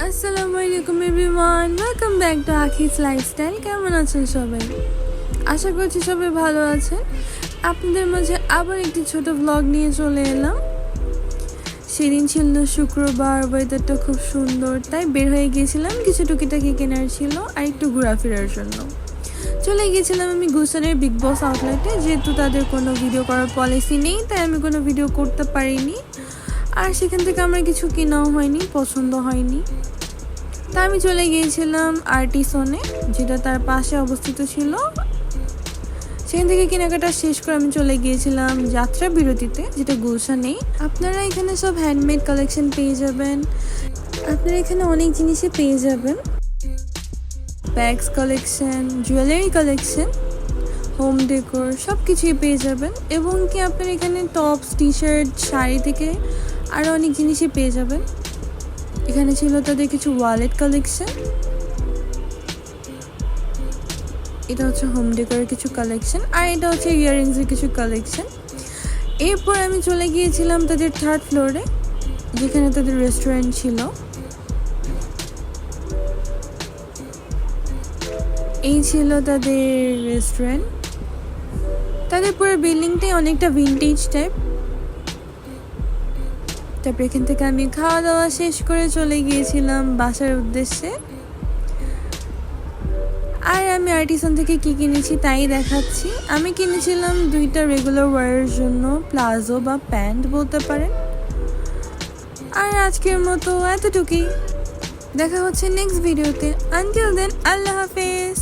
আসসালামু আলাইকুম everyone, welcome back to Akhi's lifestyle. কেমন আছেন সবাই? আশা করছি সবাই ভালো আছেন। আপনাদের মাঝে আবার একটি ছোট ব্লগ নিয়ে চলে এলাম। সেদিন ছিল শুক্রবার, ওয়েদারটা খুব সুন্দর, তাই বের হয়ে গিয়েছিলাম। কিছু টুকিটাকি কেনার ছিল আর একটু ঘোরাফেরার জন্য চলে গিয়েছিলাম আমি গুলশানের বিগ বস আউটলেটে। যেহেতু তাদের কোনো ভিডিও করার পলিসি নেই, তাই আমি কোনো ভিডিও করতে পারিনি। আর সেখান থেকে আমার কিছু কেনাও হয়নি, পছন্দ হয়নি। তা আমি চলে গিয়েছিলাম আর্টিসনে, যেটা তার পাশে অবস্থিত ছিল। সেখান থেকে কেনাকাটা শেষ করে আমি চলে গিয়েছিলাম যাত্রা বিরতিতে, যেটা গুলশানেই। আপনারা এখানে সব হ্যান্ডমেড কালেকশন পেয়ে যাবেন। আপনারা এখানে অনেক জিনিসই পেয়ে যাবেন, bags collection, jewellery collection, home decor, সব কিছুই পেয়ে যাবেন। এবং কি আপনারা এখানে টপস, টি শার্ট, শাড়ি থেকে আরও অনেক জিনিসই পেয়ে যাবেন। এখানে ছিল তাদের কিছু ওয়ালেট কালেকশন। এটা হচ্ছে হোম ডেকোরের কিছু কালেকশন, আর এটা হচ্ছে ইয়াররিংসের কিছু কালেকশন। এরপর আমি চলে গিয়েছিলাম তাদের থার্ড ফ্লোরে, যেখানে তাদের রেস্টুরেন্ট ছিল। এই ছিল তাদের রেস্টুরেন্ট। তাদের পুরো বিল্ডিংটাই অনেকটা ভিন্টেজ টাইপ। তারপর এখান থেকে আমি খাওয়া দাওয়া শেষ করে চলে গিয়েছিলাম বাসার উদ্দেশ্যে। আর আমি আর্টিসন থেকে কি কিনেছি তাই দেখাচ্ছি। আমি কিনেছিলাম দুইটা রেগুলার ওয়ারের জন্য প্লাজো বা প্যান্ট বলতে পারেন। আর আজকের মতো এতটুকুই। দেখা হচ্ছে নেক্সট ভিডিওতে। আনটিল দেন, আল্লাহ হাফেজ।